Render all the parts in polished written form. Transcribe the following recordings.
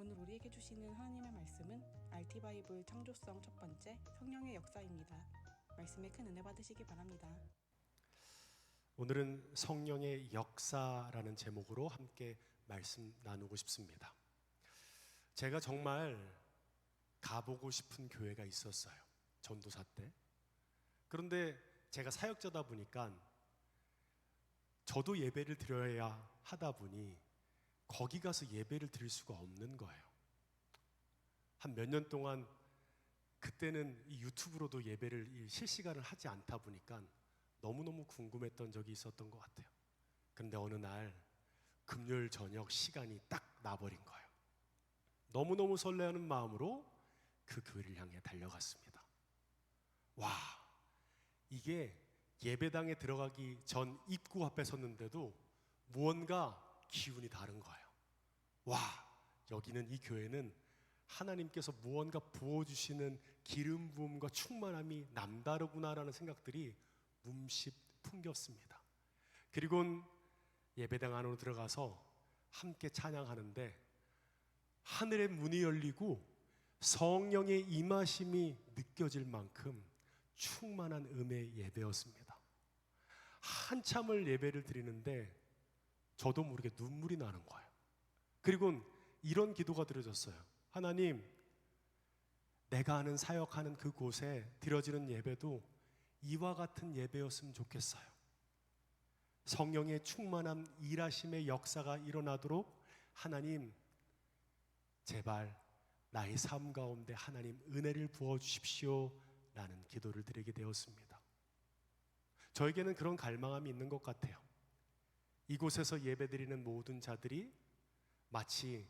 오늘 우리에게 주시는 하나님의 말씀은 RT 바이블 창조성 첫 번째 성령의 역사입니다. 말씀에 큰 은혜 받으시기 바랍니다. 오늘은 성령의 역사라는 제목으로 함께 말씀 나누고 싶습니다. 제가 정말 가보고 싶은 교회가 있었어요. 전도사 때. 그런데 제가 사역자다 보니까 저도 예배를 드려야 하다 보니 거기 가서 예배를 드릴 수가 없는 거예요. 한 몇 년 동안 그때는 이 유튜브로도 예배를 실시간을 하지 않다 보니까 너무너무 궁금했던 적이 있었던 것 같아요. 그런데 어느 날 금요일 저녁 시간이 딱 나버린 거예요. 너무너무 설레하는 마음으로 그 교회를 향해 달려갔습니다. 와, 이게 예배당에 들어가기 전 입구 앞에 섰는데도 무언가 기운이 다른 거예요. 와, 여기는, 이 교회는 하나님께서 무언가 부어주시는 기름 부음과 충만함이 남다르구나라는 생각들이 뭉십 풍겼습니다. 그리고 예배당 안으로 들어가서 함께 찬양하는데 하늘의 문이 열리고 성령의 임하심이 느껴질 만큼 충만한 음의 예배였습니다. 한참을 예배를 드리는데 저도 모르게 눈물이 나는 거예요. 그리고 이런 기도가 드려졌어요. 하나님, 내가 하는 사역하는 그곳에 드려지는 예배도 이와 같은 예배였으면 좋겠어요. 성령의 충만한 일하심의 역사가 일어나도록 하나님, 제발 나의 삶 가운데 하나님 은혜를 부어주십시오 라는 기도를 드리게 되었습니다. 저에게는 그런 갈망함이 있는 것 같아요. 이곳에서 예배드리는 모든 자들이 마치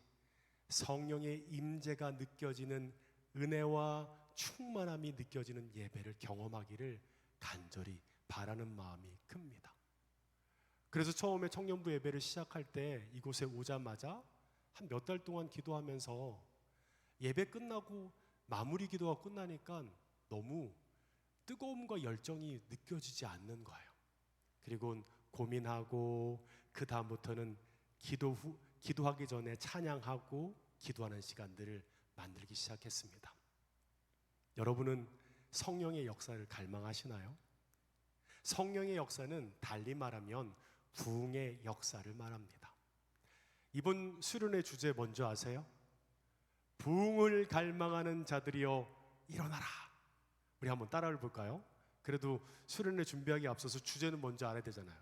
성령의 임재가 느껴지는, 은혜와 충만함이 느껴지는 예배를 경험하기를 간절히 바라는 마음이 큽니다. 그래서 처음에 청년부 예배를 시작할 때 이곳에 오자마자 한 몇 달 동안 기도하면서 예배 끝나고 마무리 기도가 끝나니까 너무 뜨거움과 열정이 느껴지지 않는 거예요. 그리고 고민하고 그 다음부터는 기도하기 전에 찬양하고 기도하는 시간들을 만들기 시작했습니다. 여러분은 성령의 역사를 갈망하시나요? 성령의 역사는 달리 말하면 부흥의 역사를 말합니다. 이번 수련회 주제 뭔지 아세요? 부흥을 갈망하는 자들이여 일어나라. 우리 한번 따라해 볼까요? 그래도 수련회 준비하기 앞서서 주제는 먼저 알아야 되잖아요.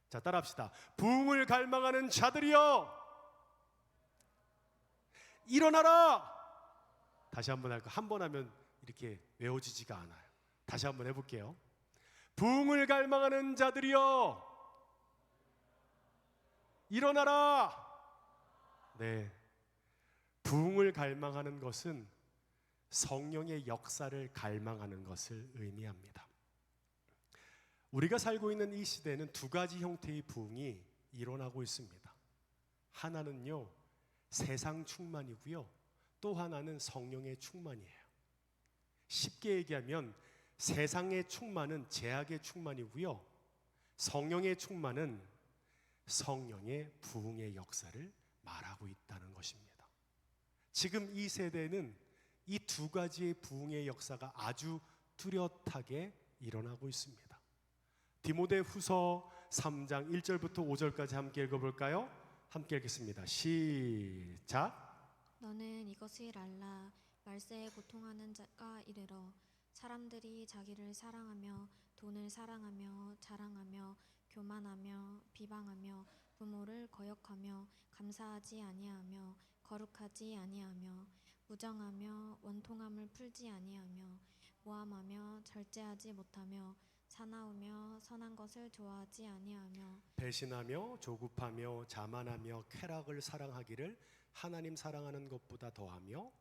자, 따라합시다. 부흥을 갈망하는 자들이여 일어나라. 다시 한번 할까요? 한 번 하면 이렇게 외워지지가 않아요. 다시 한번 해볼게요. 부흥을 갈망하는 자들이여 일어나라. 네, 부흥을 갈망하는 것은 성령의 역사를 갈망하는 것을 의미합니다. 우리가 살고 있는 이 시대는 두 가지 형태의 부흥이 일어나고 있습니다. 하나는요, 세상 충만이고요, 또 하나는 성령의 충만이에요. 쉽게 얘기하면 세상의 충만은 제약의 충만이고요, 성령의 충만은 성령의 부흥의 역사를 말하고 있다는 것입니다. 지금 이 세대는 이 두 가지의 부흥의 역사가 아주 뚜렷하게 일어나고 있습니다. 디모데후서 3장 1절부터 5절까지 함께 읽어볼까요? 함께 읽겠습니다. 시작. 너는 이것을 알라. 말세에 고통하는 자가 이르러 사람들이 자기를 사랑하며 돈을 사랑하며 자랑하며 교만하며 비방하며 부모를 거역하며 감사하지 아니하며 거룩하지 아니하며 무정하며 원통함을 풀지 아니하며 모함하며 절제하지 못하며 사나우며 선한 것을 좋아하지 아니하며 배신하며 조급하며 자만하며 쾌락을 사랑하기를 하나님 사랑하는 것보다 더하며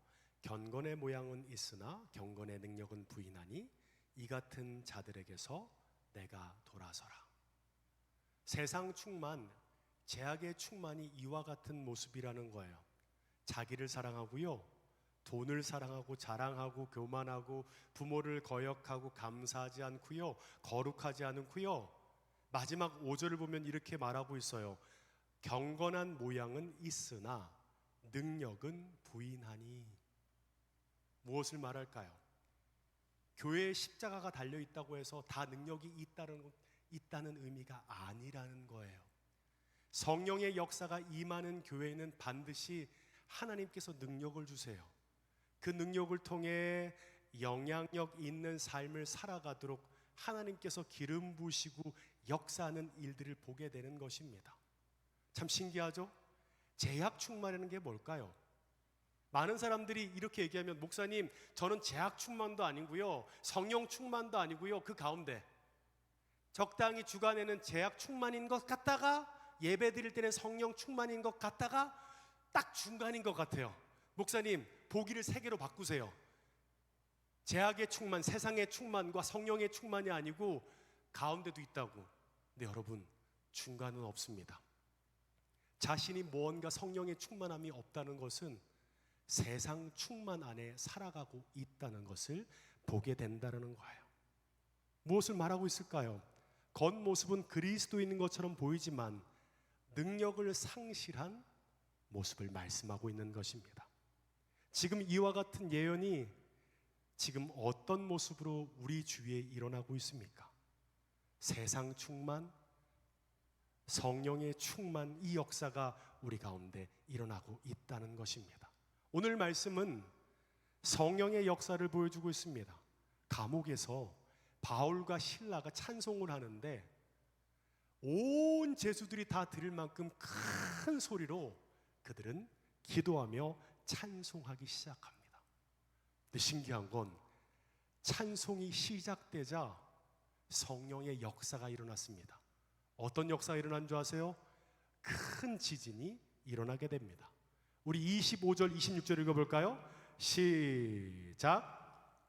경건의 모양은 있으나 경건의 능력은 부인하니 이 같은 자들에게서 내가 돌아서라. 세상 충만, 제약의 충만이 이와 같은 모습이라는 거예요. 자기를 사랑하고요, 돈을 사랑하고 자랑하고 교만하고 부모를 거역하고 감사하지 않고요, 거룩하지 않고요, 마지막 5절을 보면 이렇게 말하고 있어요. 경건한 모양은 있으나 능력은 부인하니. 무엇을 말할까요? 교회에 십자가가 달려 있다고 해서 다 능력이 있다는 의미가 아니라는 거예요. 성령의 역사가 임하는 교회는 반드시 하나님께서 능력을 주세요. 그 능력을 통해 영향력 있는 삶을 살아가도록 하나님께서 기름 부으시고 역사하는 일들을 보게 되는 것입니다. 참 신기하죠? 제약 충만이라는 게 뭘까요? 많은 사람들이 이렇게 얘기하면, 목사님, 저는 제약 충만도 아니고요, 성령 충만도 아니고요, 그 가운데 적당히 주간에는 제약 충만인 것 같다가 예배 드릴 때는 성령 충만인 것 같다가 딱 중간인 것 같아요. 목사님, 보기를 3개로 바꾸세요. 제약의 충만, 세상의 충만과 성령의 충만이 아니고 가운데도 있다고. 근데 여러분, 중간은 없습니다. 자신이 무언가 성령의 충만함이 없다는 것은 세상 충만 안에 살아가고 있다는 것을 보게 된다는 거예요. 무엇을 말하고 있을까요? 겉모습은 그리스도인인 것처럼 보이지만 능력을 상실한 모습을 말씀하고 있는 것입니다. 지금 이와 같은 예언이 지금 어떤 모습으로 우리 주위에 일어나고 있습니까? 세상 충만, 성령의 충만, 이 역사가 우리 가운데 일어나고 있다는 것입니다. 오늘 말씀은 성령의 역사를 보여주고 있습니다. 감옥에서 바울과 실라가 찬송을 하는데 온 제수들이 다 들을 만큼 큰 소리로 그들은 기도하며 찬송하기 시작합니다. 근데 신기한 건 찬송이 시작되자 성령의 역사가 일어났습니다. 어떤 역사가 일어난 줄 아세요? 큰 지진이 일어나게 됩니다. 우리 25절 26절 읽어볼까요? 시작.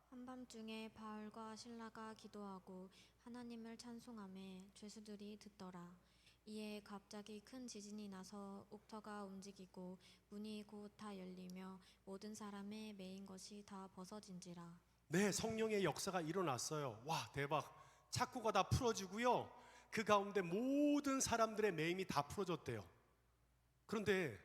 한밤중에 바울과 실라가 기도하고 하나님을 찬송하매 죄수들이 듣더라. 이에 갑자기 큰 지진이 나서 옥터가 움직이고 문이 곧 다 열리며 모든 사람의 매인 것이 다 벗어진지라. 네, 성령의 역사가 일어났어요. 와, 대박. 착고가 다 풀어지고요, 그 가운데 모든 사람들의 매임이 다 풀어졌대요. 그런데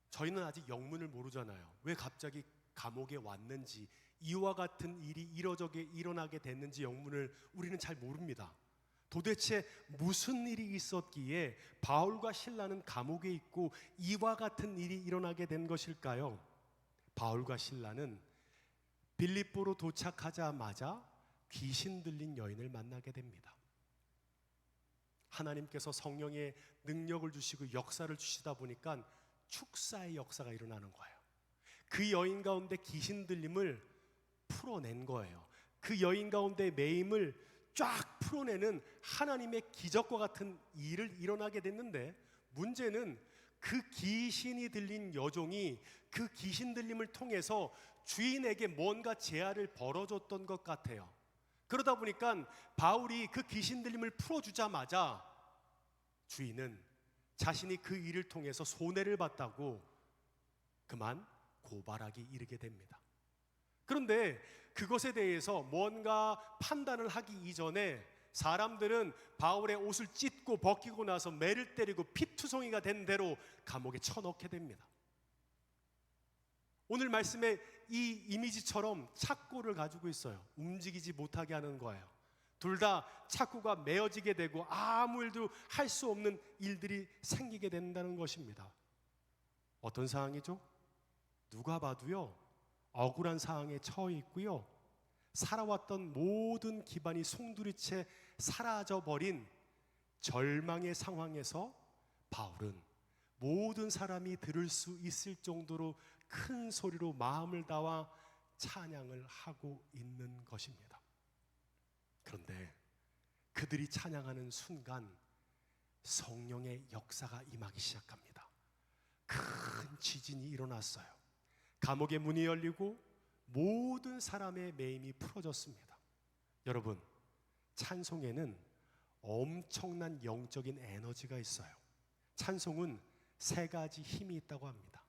저희는 아직 영문을 모르잖아요. 왜 갑자기 감옥에 왔는지, 이와 같은 일이 일어나게 됐는지 영문을 우리는 잘 모릅니다. 도대체 무슨 일이 있었기에 바울과 실라는 감옥에 있고 이와 같은 일이 일어나게 된 것일까요? 바울과 실라는 빌립보로 도착하자마자 귀신 들린 여인을 만나게 됩니다. 하나님께서 성령의 능력을 주시고 역사를 주시다 보니까 축사의 역사가 일어나는 거예요. 그 여인 가운데 귀신 들림을 풀어낸 거예요. 그 여인 가운데 매임을 쫙 풀어내는 하나님의 기적과 같은 일을 일어나게 됐는데, 문제는 그 귀신이 들린 여종이 그 귀신 들림을 통해서 주인에게 뭔가 재앙을 벌어줬던 것 같아요. 그러다 보니까 바울이 그 귀신 들림을 풀어주자마자 주인은 자신이 그 일을 통해서 손해를 봤다고 그만 고발하기 이르게 됩니다. 그런데 그것에 대해서 뭔가 판단을 하기 이전에 사람들은 바울의 옷을 찢고 벗기고 나서 매를 때리고 피투성이가 된 대로 감옥에 쳐넣게 됩니다. 오늘 말씀에 이 이미지처럼 착고를 가지고 있어요. 움직이지 못하게 하는 거예요. 둘 다 착고가 메어지게 되고 아무 일도 할 수 없는 일들이 생기게 된다는 것입니다. 어떤 상황이죠? 누가 봐도요, 억울한 상황에 처해 있고요, 살아왔던 모든 기반이 송두리째 사라져버린 절망의 상황에서 바울은 모든 사람이 들을 수 있을 정도로 큰 소리로 마음을 다와 찬양을 하고 있는 것입니다. 그런데 그들이 찬양하는 순간 성령의 역사가 임하기 시작합니다. 큰 지진이 일어났어요. 감옥의 문이 열리고 모든 사람의 매임이 풀어졌습니다. 여러분, 찬송에는 엄청난 영적인 에너지가 있어요. 찬송은 3가지 힘이 있다고 합니다.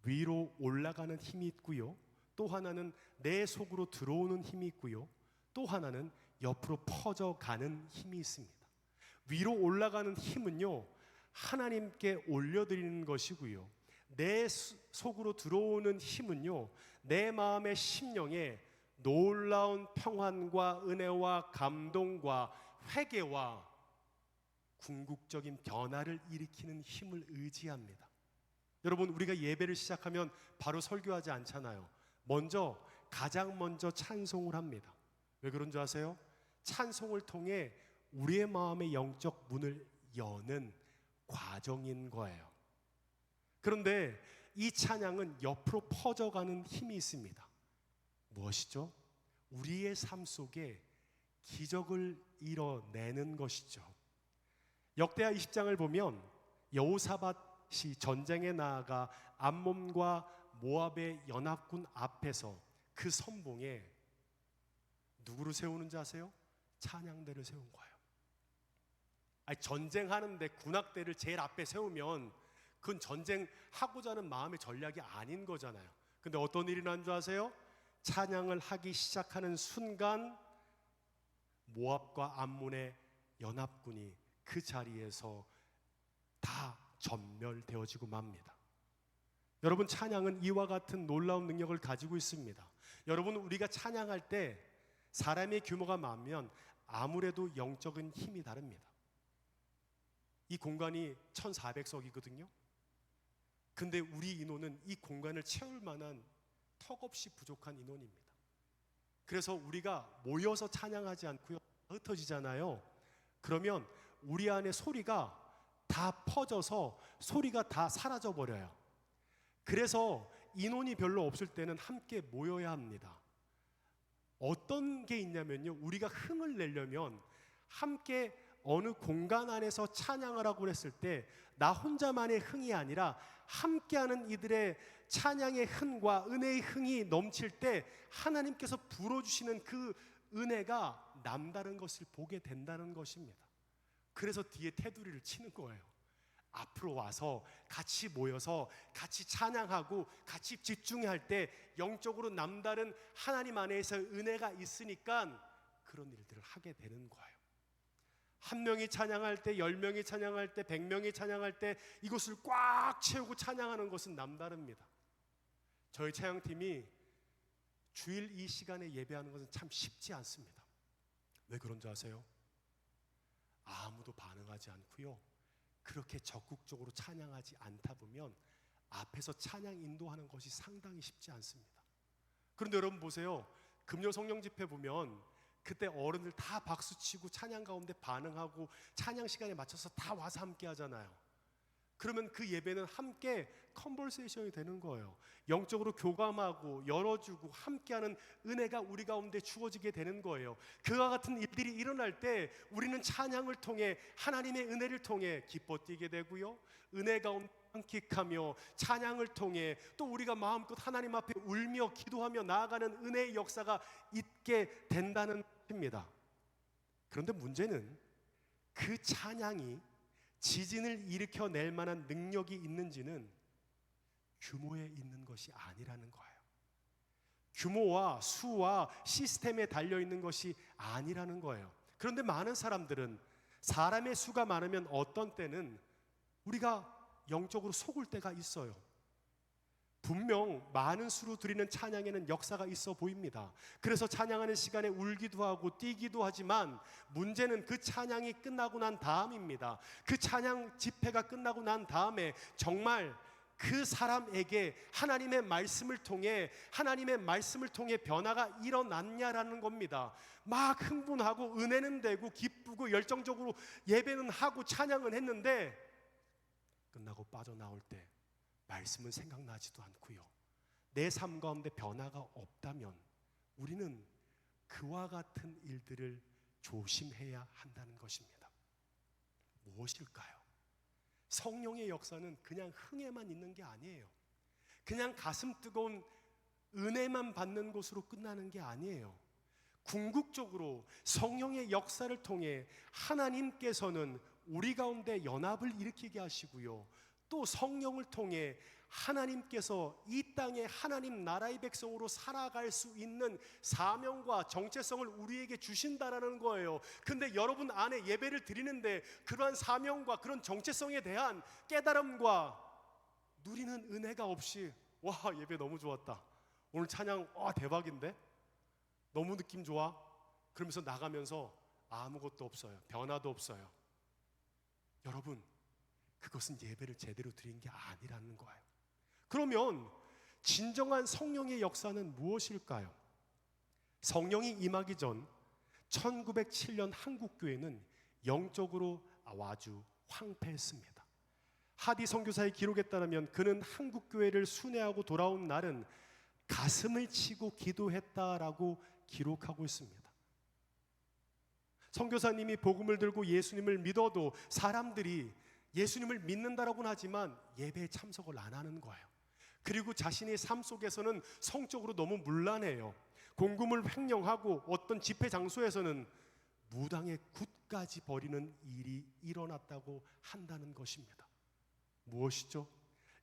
위로 올라가는 힘이 있고요, 또 하나는 내 속으로 들어오는 힘이 있고요, 또 하나는 옆으로 퍼져가는 힘이 있습니다. 위로 올라가는 힘은요, 하나님께 올려드리는 것이고요, 내 속으로 들어오는 힘은요, 내 마음의 심령에 놀라운 평안과 은혜와 감동과 회개와 궁극적인 변화를 일으키는 힘을 의지합니다. 여러분, 우리가 예배를 시작하면 바로 설교하지 않잖아요. 가장 먼저 찬송을 합니다. 왜 그런 줄 아세요? 찬송을 통해 우리의 마음의 영적 문을 여는 과정인 거예요. 그런데 이 찬양은 옆으로 퍼져가는 힘이 있습니다. 무엇이죠? 우리의 삶 속에 기적을 이뤄내는 것이죠. 역대하 20장을 보면 여호사밧이 전쟁에 나아가 암몬과 모압의 연합군 앞에서 그 선봉에 누구를 세우는지 아세요? 찬양대를 세운 거예요. 전쟁하는데 군악대를 제일 앞에 세우면 그건 전쟁하고자 하는 마음의 전략이 아닌 거잖아요. 근데 어떤 일이 난 줄 아세요? 찬양을 하기 시작하는 순간 모압과 암몬의 연합군이 그 자리에서 다 전멸되어지고 맙니다. 여러분, 찬양은 이와 같은 놀라운 능력을 가지고 있습니다. 여러분, 우리가 찬양할 때 사람의 규모가 많으면 아무래도 영적인 힘이 다릅니다. 이 공간이 1400석이거든요. 근데 우리 인원은 이 공간을 채울 만한 턱없이 부족한 인원입니다. 그래서 우리가 모여서 찬양하지 않고요, 흩어지잖아요. 그러면 우리 안에 소리가 다 퍼져서 소리가 다 사라져 버려요. 그래서 인원이 별로 없을 때는 함께 모여야 합니다. 어떤 게 있냐면요, 우리가 흥을 내려면 함께 어느 공간 안에서 찬양하라고 했을 때 나 혼자만의 흥이 아니라 함께하는 이들의 찬양의 흥과 은혜의 흥이 넘칠 때 하나님께서 불어주시는 그 은혜가 남다른 것을 보게 된다는 것입니다. 그래서 뒤에 테두리를 치는 거예요. 앞으로 와서 같이 모여서 같이 찬양하고 같이 집중할 때 영적으로 남다른 하나님 안에서 은혜가 있으니까 그런 일들을 하게 되는 거예요. 한 명이 찬양할 때, 10명이 찬양할 때, 100명이 찬양할 때 이곳을 꽉 채우고 찬양하는 것은 남다릅니다. 저희 찬양팀이 주일 이 시간에 예배하는 것은 참 쉽지 않습니다. 왜 그런 줄 아세요? 아무도 반응하지 않고요, 그렇게 적극적으로 찬양하지 않다 보면 앞에서 찬양 인도하는 것이 상당히 쉽지 않습니다. 그런데 여러분 보세요. 금요 성령 집회 보면 그때 어른들 다 박수치고 찬양 가운데 반응하고 찬양 시간에 맞춰서 다 와서 함께 하잖아요. 그러면 그 예배는 함께 컨버세이션이 되는 거예요. 영적으로 교감하고 열어주고 함께하는 은혜가 우리 가운데 주어지게 되는 거예요. 그와 같은 일들이 일어날 때 우리는 찬양을 통해 하나님의 은혜를 통해 기뻐 뛰게 되고요, 은혜 가운데 만끽하며 찬양을 통해 또 우리가 마음껏 하나님 앞에 울며 기도하며 나아가는 은혜의 역사가 있게 된다는 것입니다. 그런데 문제는 그 찬양이 지진을 일으켜낼 만한 능력이 있는지는 규모에 있는 것이 아니라는 거예요. 규모와 수와 시스템에 달려있는 것이 아니라는 거예요. 그런데 많은 사람들은 사람의 수가 많으면 어떤 때는 우리가 영적으로 속을 때가 있어요. 분명 많은 수로 드리는 찬양에는 역사가 있어 보입니다. 그래서 찬양하는 시간에 울기도 하고 뛰기도 하지만 문제는 그 찬양이 끝나고 난 다음입니다. 그 찬양 집회가 끝나고 난 다음에 정말 그 사람에게 하나님의 말씀을 통해 변화가 일어났냐라는 겁니다. 막 흥분하고 은혜는 되고 기쁘고 열정적으로 예배는 하고 찬양은 했는데 끝나고 빠져나올 때 말씀은 생각나지도 않고요, 내 삶 가운데 변화가 없다면 우리는 그와 같은 일들을 조심해야 한다는 것입니다. 무엇일까요? 성령의 역사는 그냥 흥에만 있는 게 아니에요. 그냥 가슴 뜨거운 은혜만 받는 곳으로 끝나는 게 아니에요. 궁극적으로 성령의 역사를 통해 하나님께서는 우리 가운데 연합을 일으키게 하시고요, 또 성령을 통해 하나님께서 이 땅에 하나님 나라의 백성으로 살아갈 수 있는 사명과 정체성을 우리에게 주신다라는 거예요. 근데 여러분 안에 예배를 드리는데 그러한 사명과 그런 정체성에 대한 깨달음과 누리는 은혜가 없이 와 예배 너무 좋았다. 오늘 찬양 와 대박인데? 너무 느낌 좋아. 그러면서 나가면서 아무것도 없어요. 변화도 없어요. 여러분, 그것은 예배를 제대로 드린 게 아니라는 거예요. 그러면 진정한 성령의 역사는 무엇일까요? 성령이 임하기 전 1907년 한국교회는 영적으로 아주 황폐했습니다. 하디 선교사의 기록에 따르면 그는 한국교회를 순회하고 돌아온 날은 가슴을 치고 기도했다라고 기록하고 있습니다. 선교사님이 복음을 들고 예수님을 믿어도 사람들이 예수님을 믿는다라고는 하지만 예배에 참석을 안 하는 거예요. 그리고 자신의 삶 속에서는 성적으로 너무 문란해요. 공금을 횡령하고 어떤 집회 장소에서는 무당의 굿까지 버리는 일이 일어났다고 한다는 것입니다. 무엇이죠?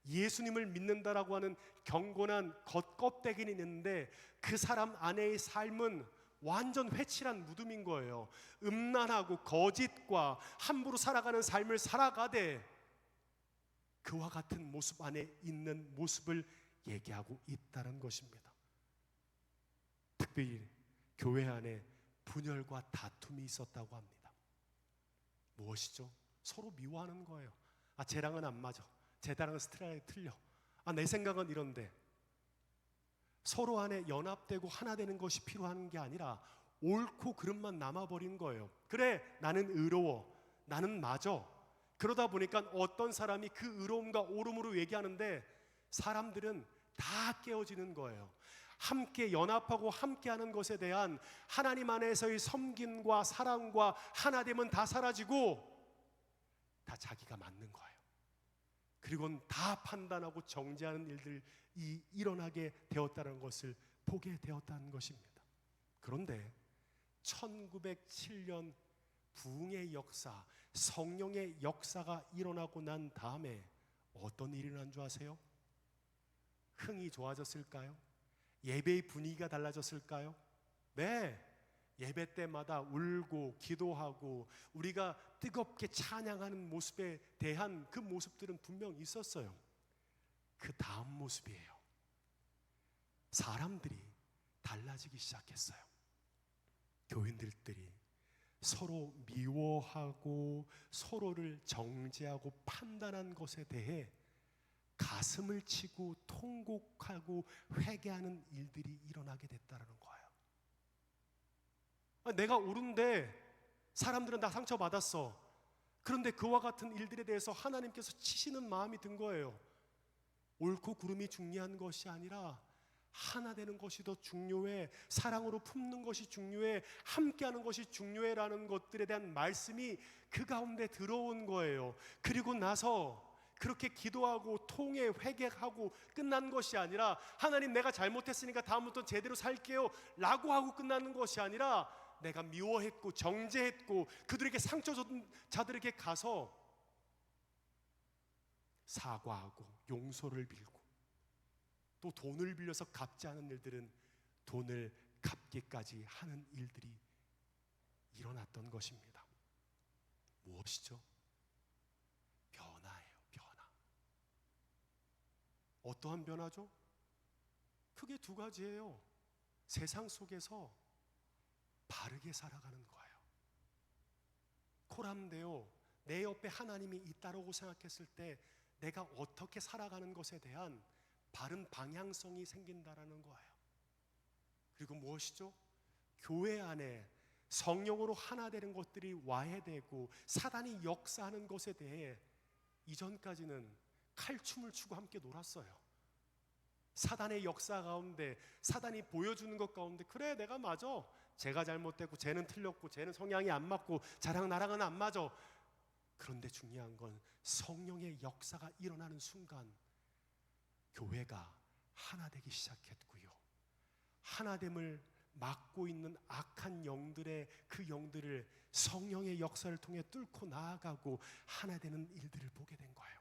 예수님을 믿는다라고 하는 경건한 겉껍데기는 있는데 그 사람 안에의 삶은 완전 회칠한 무덤인 거예요. 음란하고 거짓과 함부로 살아가는 삶을 살아가되 그와 같은 모습 안에 있는 모습을 얘기하고 있다는 것입니다. 특별히 교회 안에 분열과 다툼이 있었다고 합니다. 무엇이죠? 서로 미워하는 거예요. 아, 쟤랑은 안 맞아. 쟤랑은 스타일이 틀려. 아, 내 생각은 이런데. 서로 안에 연합되고 하나 되는 것이 필요한 게 아니라 옳고 그름만 남아버린 거예요. 그래, 나는 의로워. 나는 맞아. 그러다 보니까 어떤 사람이 그 의로움과 옳음으로 얘기하는데 사람들은 다 깨어지는 거예요. 함께 연합하고 함께하는 것에 대한 하나님 안에서의 섬김과 사랑과 하나됨은 다 사라지고 다 자기가 맞는 거예요. 그리고는 다 판단하고 정죄하는 일들이 일어나게 되었다는 것을 보게 되었다는 것입니다. 그런데 1907년 부흥의 역사, 성령의 역사가 일어나고 난 다음에 어떤 일이 일어난 줄 아세요? 흥이 좋아졌을까요? 예배의 분위기가 달라졌을까요? 네, 예배 때마다 울고 기도하고 우리가 뜨겁게 찬양하는 모습에 대한 그 모습들은 분명 있었어요. 그 다음 모습이에요. 사람들이 달라지기 시작했어요. 교인들이 서로 미워하고 서로를 정죄하고 판단한 것에 대해 가슴을 치고 통곡하고 회개하는 일들이 일어나게 됐다는 거예요. 내가 옳은데 사람들은 나 상처받았어. 그런데 그와 같은 일들에 대해서 하나님께서 치시는 마음이 든 거예요. 옳고 그름이 중요한 것이 아니라 하나 되는 것이 더 중요해. 사랑으로 품는 것이 중요해. 함께하는 것이 중요해라는 것들에 대한 말씀이 그 가운데 들어온 거예요. 그리고 나서 그렇게 기도하고 통해 회개하고 끝난 것이 아니라 하나님 내가 잘못했으니까 다음부터 제대로 살게요 라고 하고 끝나는 것이 아니라 내가 미워했고 정죄했고 그들에게 상처 준 자들에게 가서 사과하고 용서를 빌고 또 돈을 빌려서 갚지 않은 일들은 돈을 갚기까지 하는 일들이 일어났던 것입니다. 무엇이죠? 변화예요. 변화. 어떠한 변화죠? 크게 두 가지예요. 세상 속에서 바르게 살아가는 거예요. 코람데오, 내 옆에 하나님이 있다라고 생각했을 때 내가 어떻게 살아가는 것에 대한 바른 방향성이 생긴다라는 거예요. 그리고 무엇이죠? 교회 안에 성령으로 하나 되는 것들이 와해되고 사단이 역사하는 것에 대해 이전까지는 칼춤을 추고 함께 놀았어요. 사단의 역사 가운데 사단이 보여주는 것 가운데 그래 내가 맞아. 쟤가 잘못됐고 쟤는 틀렸고 쟤는 성향이 안 맞고 쟤랑 나랑은 안 맞아. 그런데 중요한 건 성령의 역사가 일어나는 순간 교회가 하나 되기 시작했고요. 하나됨을 막고 있는 악한 영들의 그 영들을 성령의 역사를 통해 뚫고 나아가고 하나 되는 일들을 보게 된 거예요.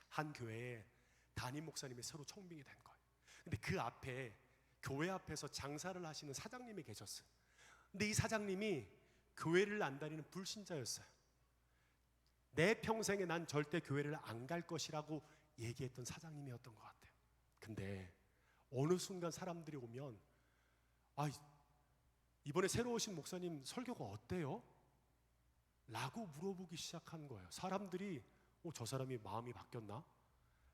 한 교회에 담임 목사님이 새로 청빙이 된 거예요. 근데 그 앞에 교회 앞에서 장사를 하시는 사장님이 계셨어요. 근데 이 사장님이 교회를 안 다니는 불신자였어요. 내 평생에 난 절대 교회를 안 갈 것이라고 얘기했던 사장님이었던 것 같아요. 근데 어느 순간 사람들이 오면 이번에 새로 오신 목사님 설교가 어때요? 라고 물어보기 시작한 거예요. 사람들이 저 사람이 마음이 바뀌었나?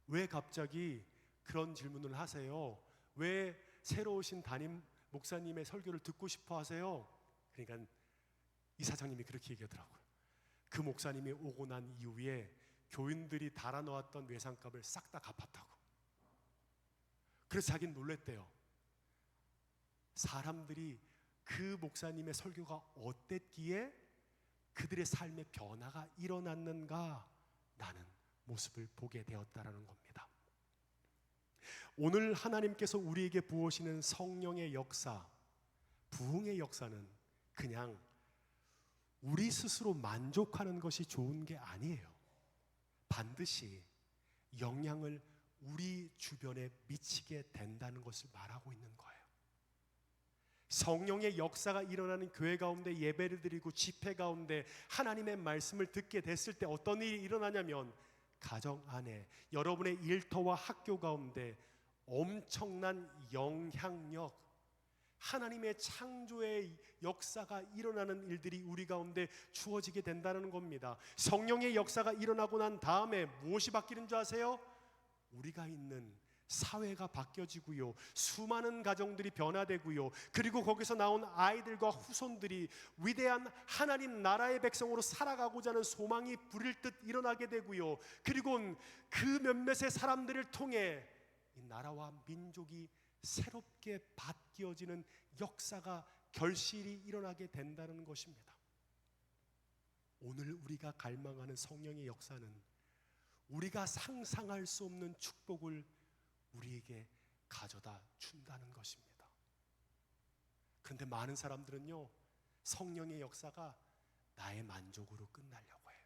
왜 갑자기 그런 질문을 하세요? 왜 새로 오신 담임 목사님의 설교를 듣고 싶어 하세요? 그러니까 이 사장님이 그렇게 얘기하더라고요. 그 목사님이 오고 난 이후에 교인들이 달아놓았던 외상값을 싹 다 갚았다고. 그래서 자기는 놀랬대요. 사람들이 그 목사님의 설교가 어땠기에 그들의 삶의 변화가 일어났는가 라는 모습을 보게 되었다라는 겁니다. 오늘 하나님께서 우리에게 부으시는 성령의 역사, 부흥의 역사는 그냥 우리 스스로 만족하는 것이 좋은 게 아니에요. 반드시 영향을 우리 주변에 미치게 된다는 것을 말하고 있는 거예요. 성령의 역사가 일어나는 교회 가운데 예배를 드리고 집회 가운데 하나님의 말씀을 듣게 됐을 때 어떤 일이 일어나냐면 가정 안에, 여러분의 일터와 학교 가운데 엄청난 영향력, 하나님의 창조의 역사가 일어나는 일들이 우리 가운데 주어지게 된다는 겁니다. 성령의 역사가 일어나고 난 다음에 무엇이 바뀌는 줄 아세요? 우리가 있는 사회가 바뀌어지고요, 수많은 가정들이 변화되고요, 그리고 거기서 나온 아이들과 후손들이 위대한 하나님 나라의 백성으로 살아가고자 하는 소망이 불일 듯 일어나게 되고요, 그리고 그 몇몇의 사람들을 통해 이 나라와 민족이 새롭게 바뀌어지는 역사가, 결실이 일어나게 된다는 것입니다. 오늘 우리가 갈망하는 성령의 역사는 우리가 상상할 수 없는 축복을 우리에게 가져다 준다는 것입니다. 그런데 많은 사람들은요, 성령의 역사가 나의 만족으로 끝나려고 해요.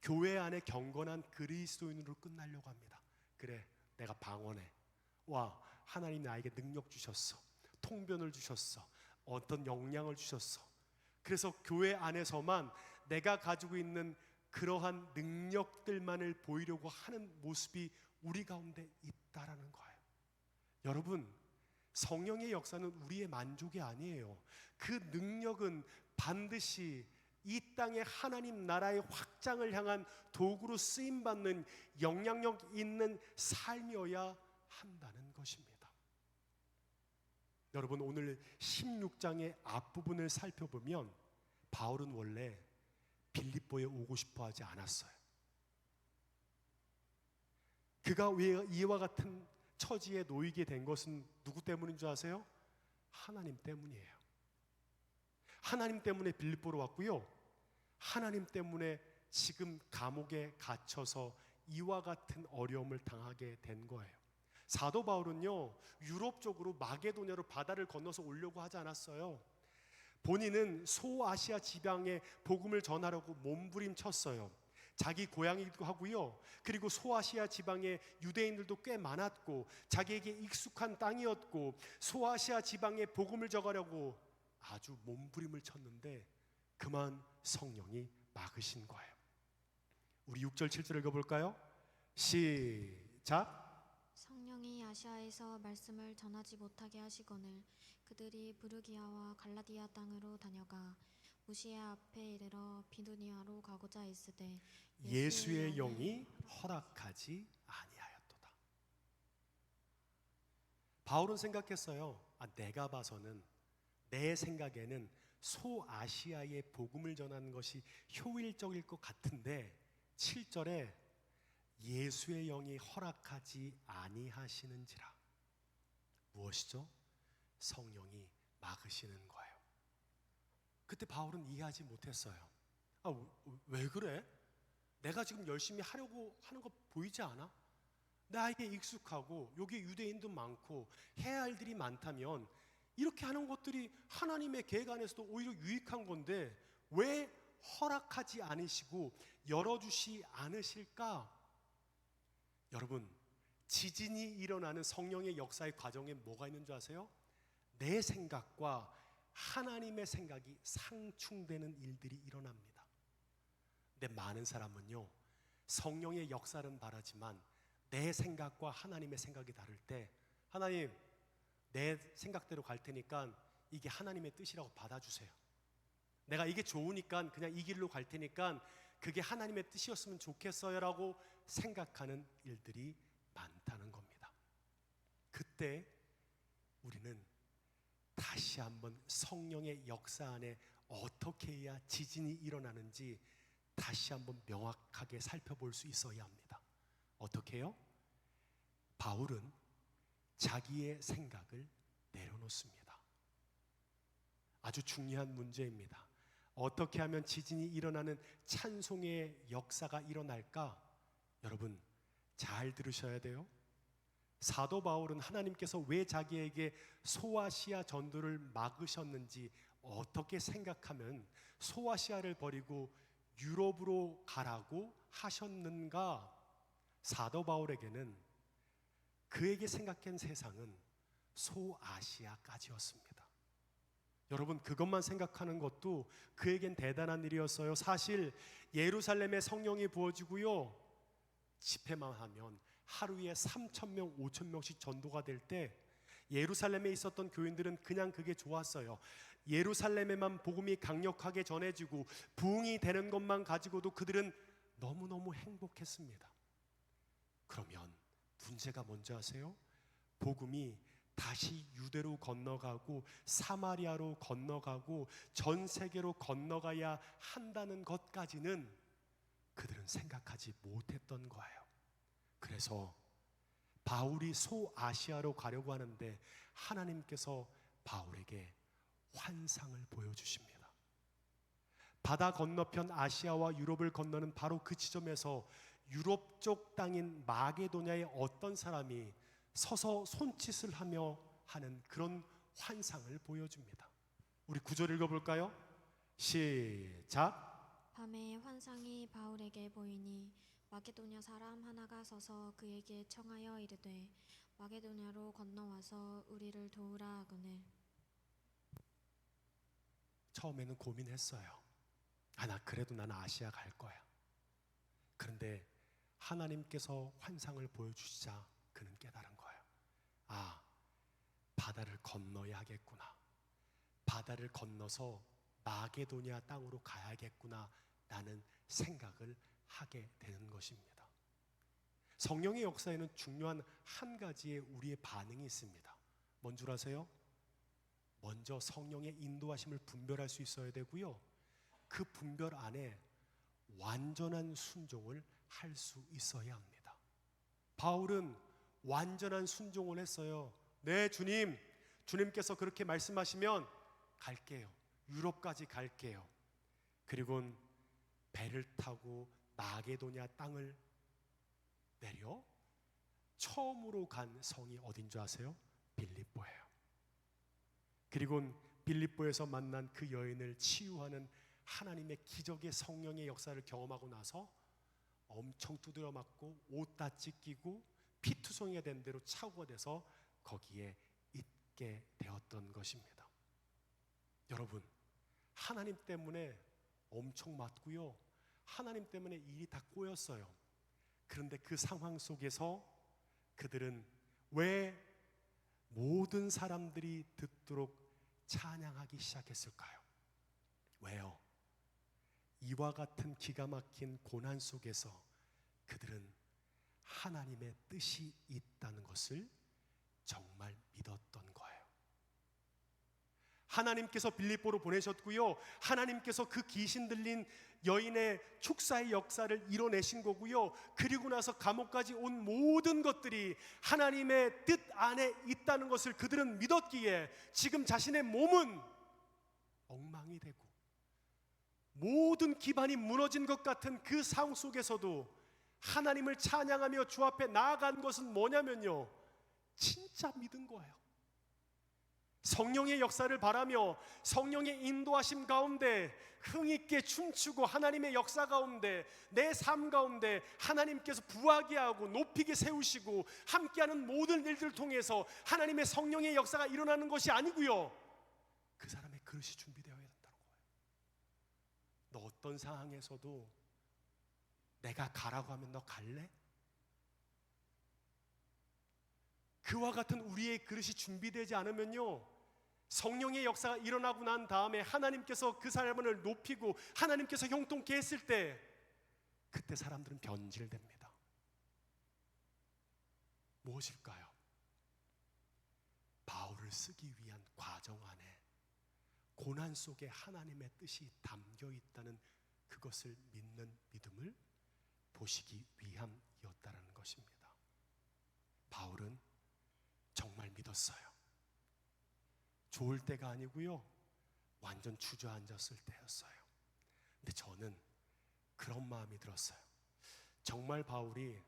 교회 안에 경건한 그리스도인으로 끝나려고 합니다. 그래, 내가 방언해. 와, 하나님 나에게 능력 주셨어. 통변을 주셨어. 어떤 역량을 주셨어. 그래서 교회 안에서만 내가 가지고 있는 그러한 능력들만을 보이려고 하는 모습이 우리 가운데 있다라는 거예요. 여러분, 성령의 역사는 우리의 만족이 아니에요. 그 능력은 반드시 이 땅의 하나님 나라의 확장을 향한 도구로 쓰임받는 영향력 있는 삶이어야 한다는 것입니다. 여러분, 오늘 16장의 앞부분을 살펴보면 바울은 원래 빌립보에 오고 싶어 하지 않았어요. 그가 왜 이와 같은 처지에 놓이게 된 것은 누구 때문인 줄 아세요? 하나님 때문이에요. 하나님 때문에 빌립보로 왔고요, 하나님 때문에 지금 감옥에 갇혀서 이와 같은 어려움을 당하게 된 거예요. 사도 바울은요, 유럽 쪽으로 마게도냐로 바다를 건너서 오려고 하지 않았어요. 본인은 소아시아 지방에 복음을 전하려고 몸부림쳤어요. 자기 고향이기도 하고요, 그리고 소아시아 지방에 유대인들도 꽤 많았고 자기에게 익숙한 땅이었고 소아시아 지방에 복음을 전하려고 아주 몸부림을 쳤는데 그만 성령이 막으신 거예요. 우리 6절 7절 읽어볼까요? 시작. 성령이 아시아에서 말씀을 전하지 못하게 하시거늘 그들이 부르기아와 갈라디아 땅으로 다녀가 무시아 앞에 이르러 비두니아로 가고자 했으되 예수의 영이 허락하지 아니하였도다. 바울은 생각했어요. 내가 봐서는, 내 생각에는 소아시아에 복음을 전하는 것이 효율적일 것 같은데 7절에 예수의 영이 허락하지 아니하시는지라. 무엇이죠? 성령이 막으시는 거예요. 그때 바울은 이해하지 못했어요. 왜 그래? 내가 지금 열심히 하려고 하는 거 보이지 않아? 나에게 익숙하고 여기 유대인도 많고 해야 할 일이 많다면 이렇게 하는 것들이 하나님의 계획 안에서도 오히려 유익한 건데 왜 허락하지 않으시고 열어주시 않으실까? 여러분, 지진이 일어나는 성령의 역사의 과정에 뭐가 있는 줄 아세요? 내 생각과 하나님의 생각이 상충되는 일들이 일어납니다. 근데 많은 사람은요, 성령의 역사는 바라지만 내 생각과 하나님의 생각이 다를 때 하나님 내 생각대로 갈 테니까 이게 하나님의 뜻이라고 받아주세요. 내가 이게 좋으니까 그냥 이 길로 갈 테니까 그게 하나님의 뜻이었으면 좋겠어요 라고 생각하는 일들이 많다는 겁니다. 그때 우리는 다시 한번 성령의 역사 안에 어떻게 해야 지진이 일어나는지 다시 한번 명확하게 살펴볼 수 있어야 합니다. 어떻게 해요? 바울은 자기의 생각을 내려놓습니다. 아주 중요한 문제입니다. 어떻게 하면 지진이 일어나는 찬송의 역사가 일어날까? 여러분 잘 들으셔야 돼요. 사도 바울은 하나님께서 왜 자기에게 소아시아 전도를 막으셨는지 어떻게 생각하면 소아시아를 버리고 유럽으로 가라고 하셨는가? 사도 바울에게는 그에게 생각한 세상은 소아시아까지였습니다. 여러분 그것만 생각하는 것도 그에겐 대단한 일이었어요. 사실 예루살렘에 성령이 부어지고요, 집회만 하면 하루에 3,000명, 5,000명씩 전도가 될 때 예루살렘에 있었던 교인들은 그냥 그게 좋았어요. 예루살렘에만 복음이 강력하게 전해지고 부흥이 되는 것만 가지고도 그들은 너무너무 행복했습니다. 그러면 문제가 뭔지 아세요? 복음이 다시 유대로 건너가고 사마리아로 건너가고 전 세계로 건너가야 한다는 것까지는 그들은 생각하지 못했던 거예요. 그래서 바울이 소아시아로 가려고 하는데 하나님께서 바울에게 환상을 보여주십니다. 바다 건너편 아시아와 유럽을 건너는 바로 그 지점에서 유럽 쪽 땅인 마게도냐의 어떤 사람이 서서 손짓을 하며 하는 그런 환상을 보여줍니다. 우리 구절 읽어볼까요? 시작. 밤에 환상이 바울에게 보이니 마게도냐 사람 하나가 서서 그에게 청하여 이르되 마게도냐로 건너와서 우리를 도우라 하거늘. 처음에는 고민했어요. 나 그래도 나는 아시아 갈 거야. 그런데 하나님께서 환상을 보여주시자 그는 깨달은 거예요. 바다를 건너야 하겠구나. 바다를 건너서 마게도냐 땅으로 가야겠구나 라는 생각을 하게 되는 것입니다. 성령의 역사에는 중요한 한 가지의 우리의 반응이 있습니다. 뭔 줄 아세요? 먼저 성령의 인도하심을 분별할 수 있어야 되고요, 그 분별 안에 완전한 순종을 할 수 있어야 합니다. 바울은 완전한 순종을 했어요. 네 주님, 주님께서 그렇게 말씀하시면 갈게요. 유럽까지 갈게요. 그리고 배를 타고 마게도냐 땅을 내려 처음으로 간 성이 어딘 줄 아세요? 빌립보예요. 그리고 빌립보에서 만난 그 여인을 치유하는 하나님의 기적의 성령의 역사를 경험하고 나서 엄청 두드려 맞고 옷 다 찢기고 피투성이가 된 대로 차고가 돼서 거기에 있게 되었던 것입니다. 여러분, 하나님 때문에 엄청 맞고요, 하나님 때문에 일이 다 꼬였어요. 그런데 그 상황 속에서 그들은 왜 모든 사람들이 듣도록 찬양하기 시작했을까요? 왜요? 이와 같은 기가 막힌 고난 속에서 그들은 하나님의 뜻이 있다는 것을 정말 믿었던 거예요. 하나님께서 빌립보로 보내셨고요, 하나님께서 그 귀신 들린 여인의 축사의 역사를 이뤄내신 거고요, 그리고 나서 감옥까지 온 모든 것들이 하나님의 뜻 안에 있다는 것을 그들은 믿었기에 지금 자신의 몸은 엉망이 되고 모든 기반이 무너진 것 같은 그 상황 속에서도 하나님을 찬양하며 주 앞에 나아간 것은 뭐냐면요, 진짜 믿은 거예요. 성령의 역사를 바라며 성령의 인도하심 가운데 흥있게 춤추고 하나님의 역사 가운데 내 삶 가운데 하나님께서 부하게 하고 높이게 세우시고 함께하는 모든 일들을 통해서 하나님의 성령의 역사가 일어나는 것이 아니고요, 그 사람의 그릇이 준비되어야 된다는 거예요. 너 어떤 상황에서도 내가 가라고 하면 너 갈래? 그와 같은 우리의 그릇이 준비되지 않으면요, 성령의 역사가 일어나고 난 다음에 하나님께서 그 사람을 높이고 하나님께서 형통케 했을 때, 그때 사람들은 변질됩니다. 무엇일까요? 바울을 쓰기 위한 과정 안에 고난 속에 하나님의 뜻이 담겨 있다는 그것을 믿는 믿음을 보시기 위함이었다는 것입니다. 바울은 정말 믿었어요. 좋을 때가 아니고요, 완전 주저앉았을 때였어요. 근데 저는 그런 마음이 들었어요. 정말 바울이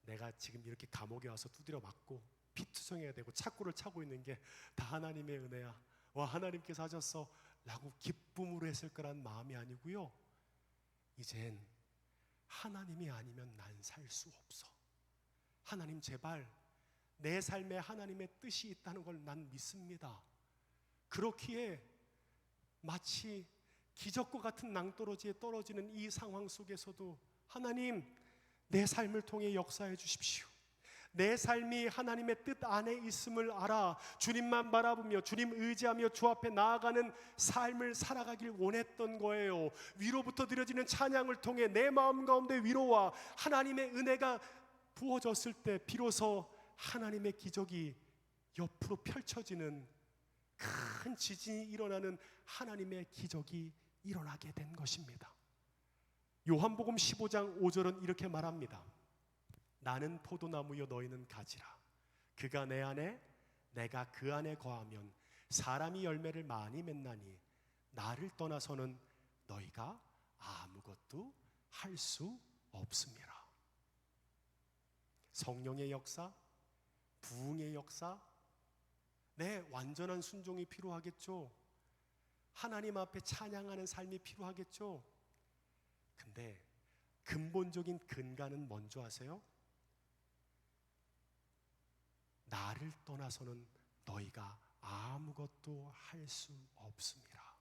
내가 지금 이렇게 감옥에 와서 두드려 맞고 피투성해야 되고 착고를 차고 있는 게 다 하나님의 은혜야, 하나님께서 하셨어 라고 기쁨으로 했을 거란 마음이 아니고요, 이젠 하나님이 아니면 난 살 수 없어. 하나님 제발 내 삶에 하나님의 뜻이 있다는 걸 난 믿습니다. 그렇기에 마치 기적과 같은 낭떠러지에 떨어지는 이 상황 속에서도 하나님, 내 삶을 통해 역사해 주십시오. 내 삶이 하나님의 뜻 안에 있음을 알아 주님만 바라보며 주님 의지하며 주 앞에 나아가는 삶을 살아가길 원했던 거예요. 위로부터 드려지는 찬양을 통해 내 마음 가운데 위로와 하나님의 은혜가 부어졌을 때 비로소 하나님의 기적이 옆으로 펼쳐지는, 큰 지진이 일어나는 하나님의 기적이 일어나게 된 것입니다. 요한복음 15장 5절은 이렇게 말합니다. 나는 포도나무요 너희는 가지라. 그가 내 안에 내가 그 안에 거하면 사람이 열매를 많이 맺나니 나를 떠나서는 너희가 아무것도 할 수 없음이라. 성령의 역사, 부흥의 역사, 완전한 순종이 필요하겠죠. 하나님 앞에 찬양하는 삶이 필요하겠죠. 근데 근본적인 근간은 뭔지 아세요? 나를 떠나서는 너희가 아무것도 할 수 없음이라.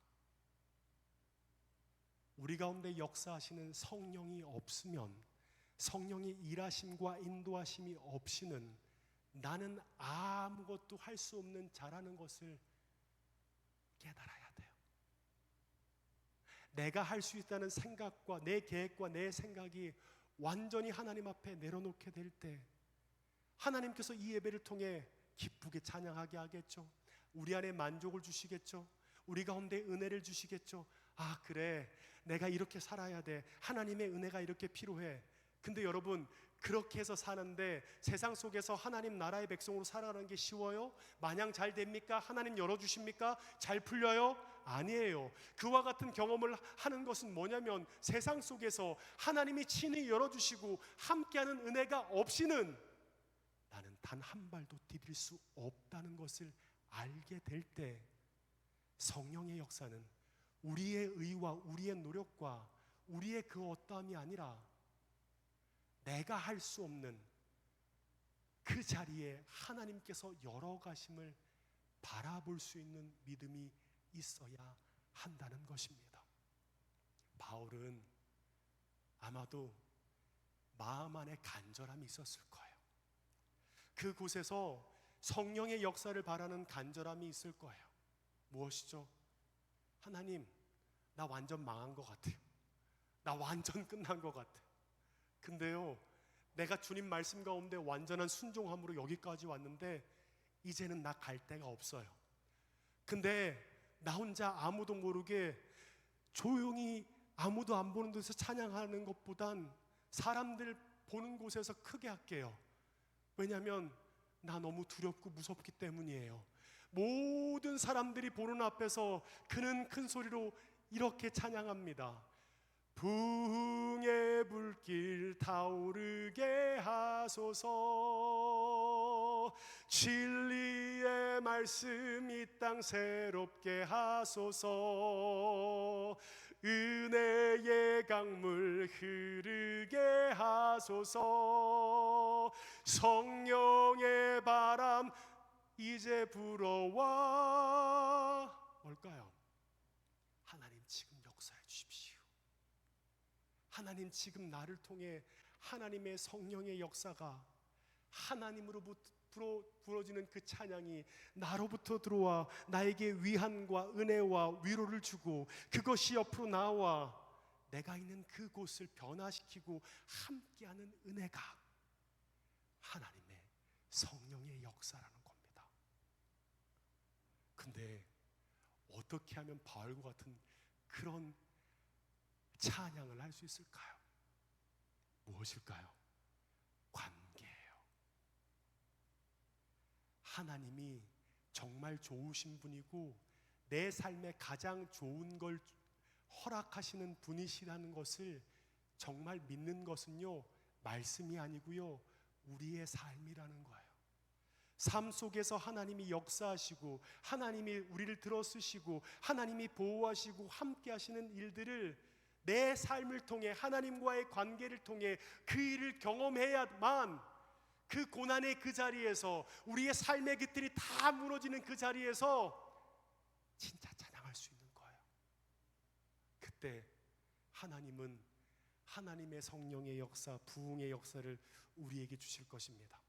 우리 가운데 역사하시는 성령이 없으면, 성령의 일하심과 인도하심이 없이는 나는 아무것도 할 수 없는 자라는 것을 깨달아야 돼요. 내가 할 수 있다는 생각과 내 계획과 내 생각이 완전히 하나님 앞에 내려놓게 될 때 하나님께서 이 예배를 통해 기쁘게 찬양하게 하겠죠. 우리 안에 만족을 주시겠죠. 우리 가운데 은혜를 주시겠죠. 그래, 내가 이렇게 살아야 돼. 하나님의 은혜가 이렇게 필요해. 근데 여러분, 그렇게 해서 사는데 세상 속에서 하나님 나라의 백성으로 살아가는 게 쉬워요? 마냥 잘 됩니까? 하나님 열어주십니까? 잘 풀려요? 아니에요. 그와 같은 경험을 하는 것은 뭐냐면, 세상 속에서 하나님이 친히 열어주시고 함께하는 은혜가 없이는 나는 단 한 발도 디딜 수 없다는 것을 알게 될 때, 성령의 역사는 우리의 의와 우리의 노력과 우리의 그 어떠함이 아니라 내가 할 수 없는 그 자리에 하나님께서 열어가심을 바라볼 수 있는 믿음이 있어야 한다는 것입니다. 바울은 아마도 마음 안에 간절함이 있었을 거예요. 그곳에서 성령의 역사를 바라는 간절함이 있을 거예요. 무엇이죠? 하나님, 나 완전 망한 것 같아요. 나 완전 끝난 것 같아요. 근데요, 내가 주님 말씀 가운데 완전한 순종함으로 여기까지 왔는데 이제는 나 갈 데가 없어요. 근데 나 혼자 아무도 모르게 조용히 아무도 안 보는 데서 찬양하는 것보단 사람들 보는 곳에서 크게 할게요. 왜냐하면 나 너무 두렵고 무섭기 때문이에요. 모든 사람들이 보는 앞에서 그는 큰 소리로 이렇게 찬양합니다. 부흥의 불길 타오르게 하소서. 진리의 말씀 이 땅 새롭게 하소서. 은혜의 강물 흐르게 하소서. 성령의 바람 이제 불어와. 뭘까요? 하나님 지금 역사해 주십시오. 하나님 지금 나를 통해 하나님의 성령의 역사가 하나님으로부터 부러지는 그 찬양이 나로부터 들어와 나에게 위안과 은혜와 위로를 주고 그것이 옆으로 나와 내가 있는 그곳을 변화시키고 함께하는 은혜가 하나님의 성령의 역사라는 겁니다. 근데 어떻게 하면 바울과 같은 그런 찬양을 할 수 있을까요? 무엇일까요? 관계예요. 하나님이 정말 좋으신 분이고 내 삶에 가장 좋은 걸 허락하시는 분이시라는 것을 정말 믿는 것은요, 말씀이 아니고요, 우리의 삶이라는 거예요. 삶 속에서 하나님이 역사하시고 하나님이 우리를 들어쓰시고 하나님이 보호하시고 함께 하시는 일들을 내 삶을 통해 하나님과의 관계를 통해 그 일을 경험해야만 그 고난의 그 자리에서 우리의 삶의 깃들이 다 무너지는 그 자리에서 진짜 찬양할 수 있는 거예요. 그때 하나님은 하나님의 성령의 역사, 부흥의 역사를 우리에게 주실 것입니다.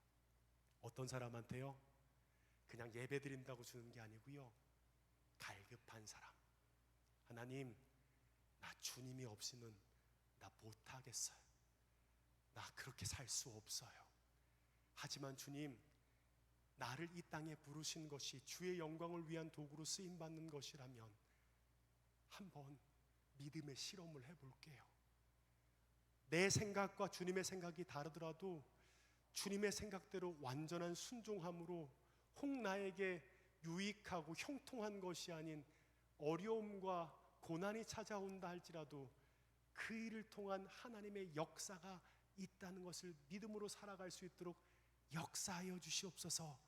어떤 사람한테요? 그냥 예배 드린다고 주는 게 아니고요, 갈급한 사람. 하나님, 나 주님이 없이는 나 못하겠어요. 나 그렇게 살 수 없어요. 하지만 주님, 나를 이 땅에 부르신 것이 주의 영광을 위한 도구로 쓰임받는 것이라면 한번 믿음의 실험을 해볼게요. 내 생각과 주님의 생각이 다르더라도 주님의 생각대로 완전한 순종함으로 혹 나에게 유익하고 형통한 것이 아닌 어려움과 고난이 찾아온다 할지라도 그 일을 통한 하나님의 역사가 있다는 것을 믿음으로 살아갈 수 있도록 역사하여 주시옵소서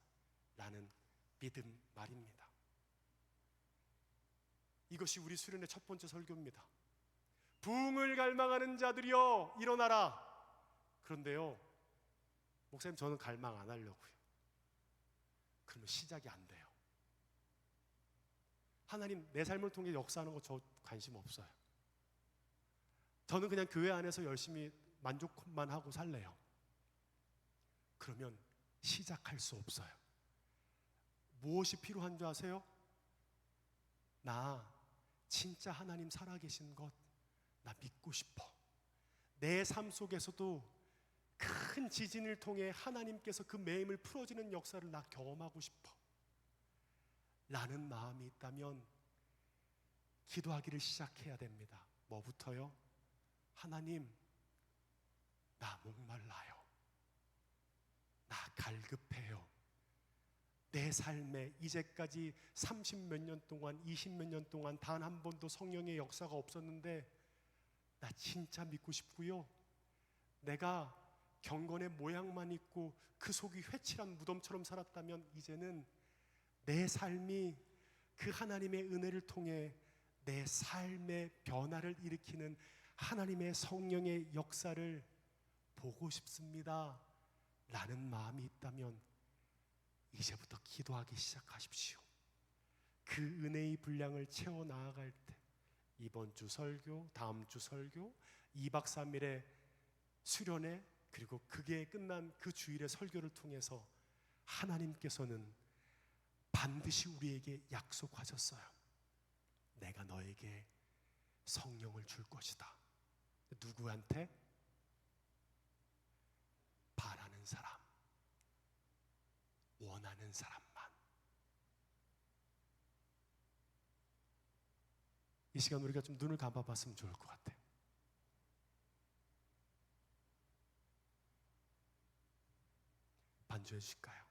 라는 믿음 말입니다. 이것이 우리 수련의 첫 번째 설교입니다. 부흥을 갈망하는 자들이여 일어나라. 그런데요, 목사님, 저는 갈망 안 하려고요. 그러면 시작이 안 돼요. 하나님, 내 삶을 통해 역사하는 거 저 관심 없어요. 저는 그냥 교회 안에서 열심히 만족만 하고 살래요. 그러면 시작할 수 없어요. 무엇이 필요한 줄 아세요? 나 진짜 하나님 살아계신 것 나 믿고 싶어. 내 삶 속에서도 큰 지진을 통해 하나님께서 그 매임을 풀어주는 역사를 나 경험하고 싶어 라는 마음이 있다면 기도하기를 시작해야 됩니다. 뭐부터요? 하나님, 나 목말라요. 나 갈급해요. 내 삶에 이제까지 30몇 년 동안 20몇 년 동안 단 한 번도 성령의 역사가 없었는데 나 진짜 믿고 싶고요, 내가 경건의 모양만 있고 그 속이 회칠한 무덤처럼 살았다면 이제는 내 삶이 그 하나님의 은혜를 통해 내 삶의 변화를 일으키는 하나님의 성령의 역사를 보고 싶습니다 라는 마음이 있다면 이제부터 기도하기 시작하십시오. 그 은혜의 분량을 채워 나아갈 때 이번 주 설교, 다음 주 설교, 2박 3일의 수련회, 그리고 그게 끝난 그 주일의 설교를 통해서 하나님께서는 반드시 우리에게 약속하셨어요. 내가 너에게 성령을 줄 것이다. 누구한테? 바라는 사람, 원하는 사람만. 이 시간 우리가 좀 눈을 감아봤으면 좋을 것 같아요. 반주해 주실까요?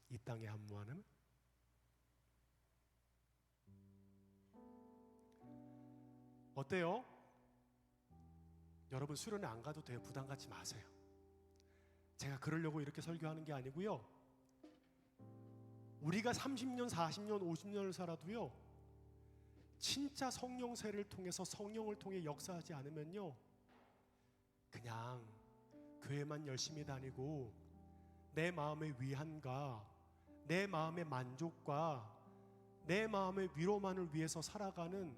이 땅의 한무하는 어때요? 여러분 수련회 안 가도 돼요. 부담 갖지 마세요. 제가 그러려고 이렇게 설교하는 게 아니고요, 우리가 30년, 40년, 50년을 살아도요, 진짜 성령 세를 통해서 성령을 통해 역사하지 않으면요, 그냥 교회만 열심히 다니고 내 마음의 위안과 내 마음의 만족과 내 마음의 위로만을 위해서 살아가는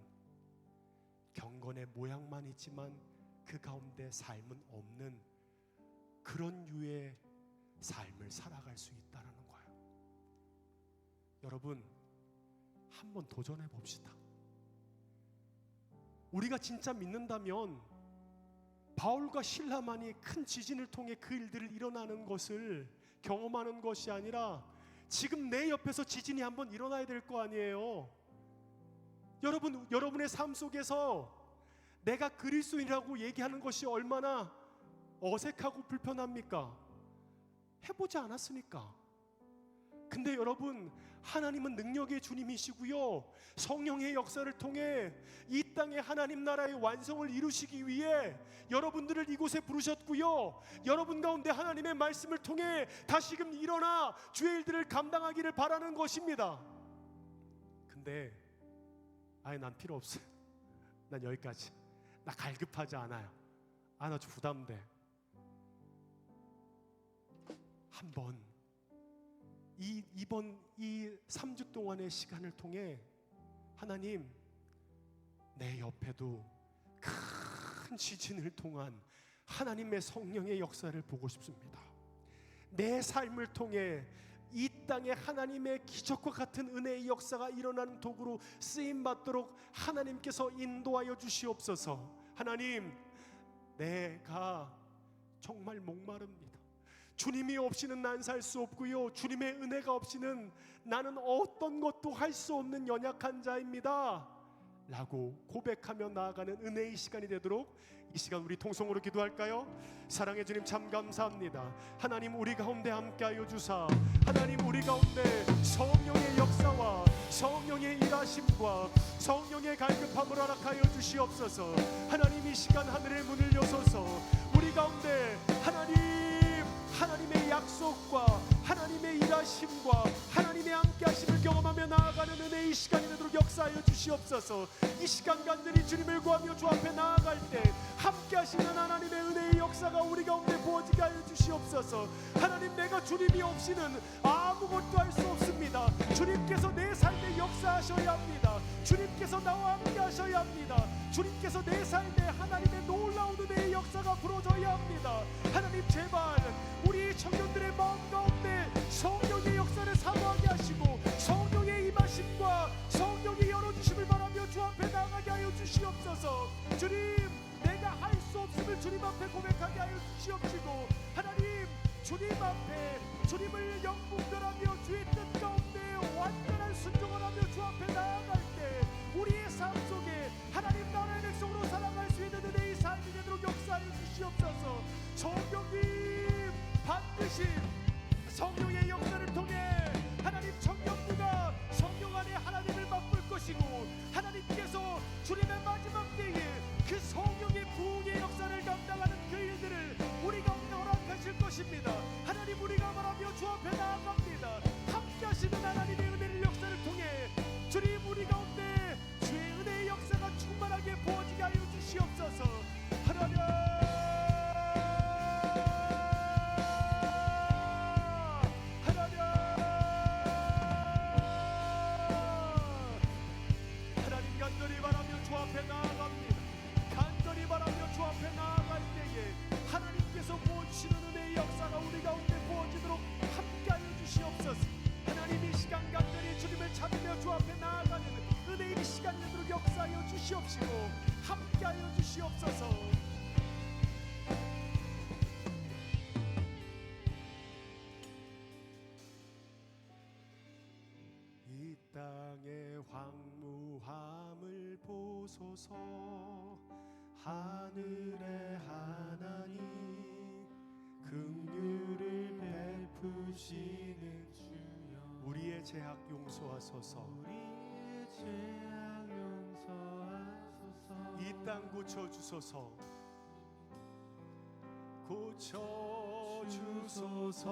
경건의 모양만 있지만 그 가운데 삶은 없는 그런 유의 삶을 살아갈 수 있다는 여러분, 한번 도전해 봅시다. 우리가 진짜 믿는다면 바울과 실라만이 큰 지진을 통해 그 일들을 일어나는 것을 경험하는 것이 아니라 지금 내 옆에서 지진이 한번 일어나야 될 거 아니에요. 여러분의 삶 속에서 내가 그리스도인이라고 얘기하는 것이 얼마나 어색하고 불편합니까? 해보지 않았으니까. 근데 여러분, 하나님은 능력의 주님이시고요, 성령의 역사를 통해 이 땅에 하나님 나라의 완성을 이루시기 위해 여러분들을 이곳에 부르셨고요, 여러분 가운데 하나님의 말씀을 통해 다시금 일어나 주의 일들을 감당하기를 바라는 것입니다. 근데 난 필요 없어요. 난 여기까지. 나 갈급하지 않아요. 나 좀 부담돼. 한번 이번 3주 동안의 시간을 통해 하나님, 내 옆에도 큰 지진을 통한 하나님의 성령의 역사를 보고 싶습니다. 내 삶을 통해 이 땅에 하나님의 기적과 같은 은혜의 역사가 일어나는 도구로 쓰임받도록 하나님께서 인도하여 주시옵소서. 하나님, 내가 정말 목마릅니다. 주님이 없이는 난 살 수 없고요, 주님의 은혜가 없이는 나는 어떤 것도 할 수 없는 연약한 자입니다 라고 고백하며 나아가는 은혜의 시간이 되도록 이 시간 우리 통성으로 기도할까요? 사랑의 주님, 참 감사합니다. 하나님, 우리 가운데 함께하여 주사 하나님, 우리 가운데 성령의 역사와 성령의 일하심과 성령의 갈급함을 허락하여 주시옵소서. 하나님, 이 시간 하늘의 문을 여소서 우리 가운데 하나님의 약속과 하나님의 일하심과 하나님의 함께하심을 경험하며 나아가는 은혜의 시간이 되도록 역사하여 주시옵소서. 이 시간 간절히 주님을 구하며 주 앞에 나아갈 때 함께하시는 하나님의 은혜의 역사가 우리 가운데 부어지게 하여 주시옵소서. 하나님, 내가 주님이 없이는 아무것도 할 수 없습니다. 주님께서 내 삶에 역사하셔야 합니다. 주님께서 나와 함께하셔야 합니다. 주님께서 내 삶에 하나님의 놀라운 은혜의 역사가 부어져야 합니다. 하나님, 제발 우리 청년들의 마음 가운데 성령의 역사를 사모하게 하시고 성령의 임하심과 성령의 열어주심을 바라며 주 앞에 나아가게 하여 주시옵소서. 주님, 내가 할 수 없음을 주님 앞에 고백하게 하여 주시옵시고, 하나님, 주님 앞에 주님을 영분별하며 주의 뜻 가운데 완전한 순종을 하며 주 앞에 나아갈 때 우리의 삶 속에 하나님 나라의 백성으로 살아갈 수 있는 은혜의 삶이 되도록 역사하여 주시옵소서. 성령님, 반드시 성령의 역사를 통해 하나님 청년부가 성령 안에 하나님을 맛볼 것이고, 하나님께서 주님의 마지막 때에 그 성령의 부흥의 역사를 감당하는 그 일들을 우리 가운데 허락하실 것입니다. 하나님, 우리가 바라며 주 앞에 나아갑니다. 함께 하시는 하나님의 은혜의 역사를 통해 주님, 우리 가운데 주의 은혜의 역사가 충만하게 부어지게 하여 주시옵소서. 하나님, 간절히 바라며 주 앞에 나아갑니다. 간절히 바라며 주 앞에 나아갈 때에 하나님께서 부어주시는 은혜의 역사가 우리 가운데 부어지도록 함께하여 주시옵소서. 하나님, 이 시간 간절히 주님을 찾으며 주 앞에 나아가는 은혜의 시간이 되도록 역사하여 주시옵시고 함께하여 주시옵소서. 이 땅의 황무함을 보소서. 하늘의 하나님, 긍휼을 베푸시는 주여, 우리의 죄악 용서하소서. 우리의 죄악 용서하소서. 이 땅 고쳐주소서. 고쳐주소서.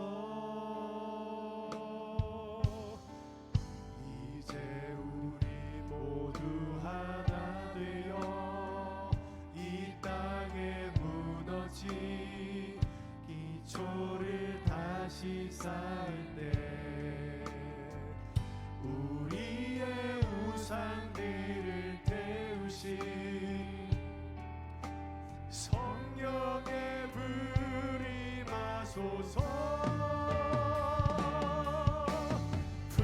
이제 우리 모두 하나 되어 이 땅에 무너진 기초를 다시 쌓을 때 우리의 우상들을 태우신 성령의 불이 마소서. 불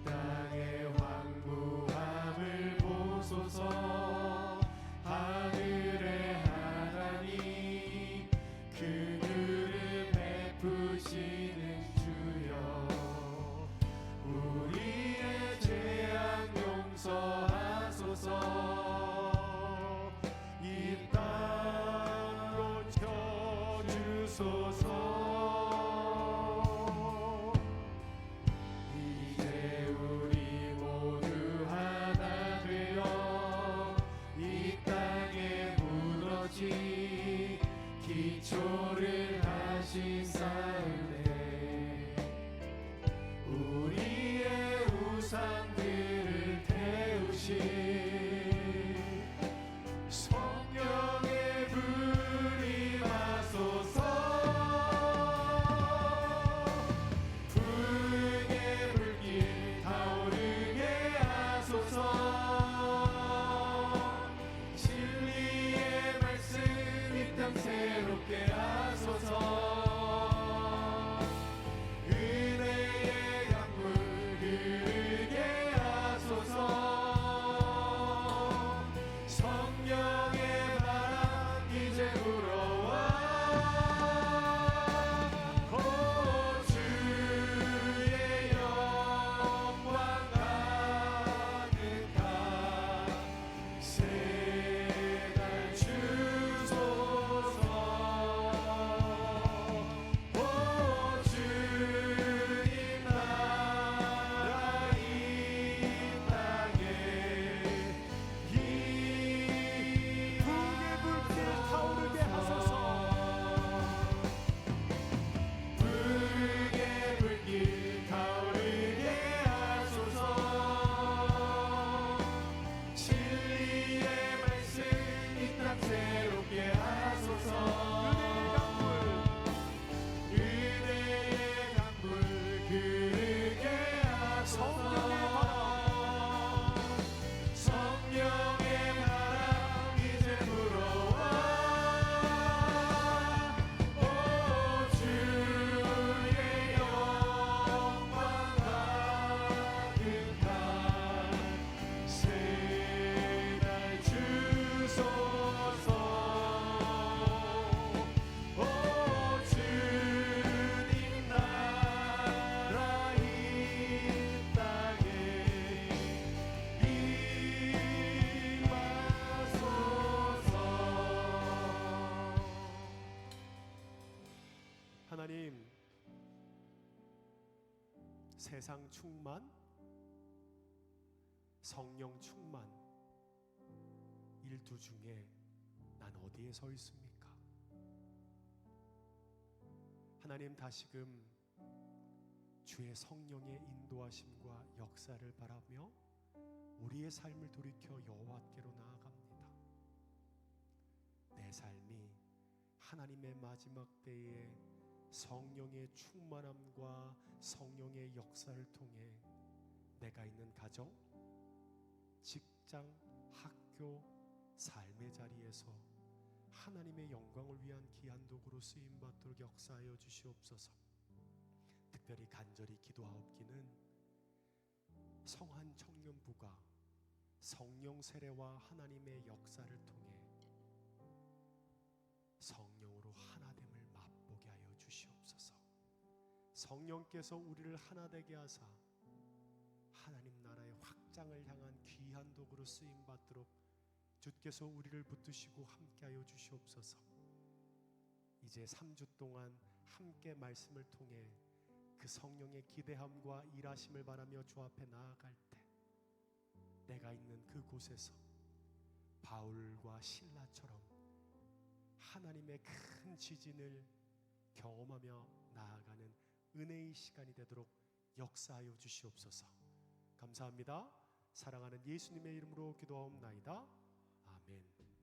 땅의 황무함을 보소서. 하늘의 하나님 그늘을 베푸시는 주여, 우리의 죄악 용서하소서. 이 땅 고쳐주소서. 이제 우리 모두 하나 되어 이 땅에 무너진 기초를 다시 쌓으네. 우리의 우상들을 태우신 성령의 불이 마소서. 불의 불길 타오르게 하소서. 진리의 말씀 이 땅 새롭게 하소서. 은혜의 강물 흐르게 하소서. 성령의 바람 이제 불어와. 오 주의 영광 가득한 새날 주소서. 오 주님 나라 이 땅에 이 불의 불길 타오르게 하소서. 불의 불길 타오르게 하소서. 진리의 말씀 이 땅 새롭게 하소서. 은혜의 강물 흐르게 하소서. 성령의 바람 이제 불어와. 오 주의 영광 가득한 새날 주소서. 오 주님 나라 이 땅에 임하소서. 하나님, 세상 충만, 성령 충만, 일두 중에 난 어디에 서 있습니까? 하나님, 다시금 주의 성령의 인도하심과 역사를 바라며 우리의 삶을 돌이켜 여호와께로 나아갑니다. 내 삶이 하나님의 마지막 때에 성령의 충만함과 성령의 역사를 통해 내가 있는 가정, 직장, 학교, 삶의 자리에서 하나님의 영광을 위한 귀한 도구로 쓰임받도록 역사하여 주시옵소서. 특별히 간절히 기도하옵기는 성한 청년부가 성령 세례와 하나님의 역사를 통해 성령으로 하나됨을 맛보게 하여 주시옵소서. 성령께서 우리를 하나되게 하사 하나님 나라의 확장을 향한 귀한 도구로 쓰임받도록 주께서 우리를 붙드시고 함께하여 주시옵소서. 이제 3주 동안 함께 말씀을 통해 그 성령의 기대함과 일하심을 바라며 주 앞에 나아갈 때 내가 있는 그곳에서 바울과 실라처럼 하나님의 큰 지진을 경험하며 나아가는 은혜의 시간이 되도록 역사하여 주시옵소서. 감사합니다. 사랑하는 예수님의 이름으로 기도하옵나이다.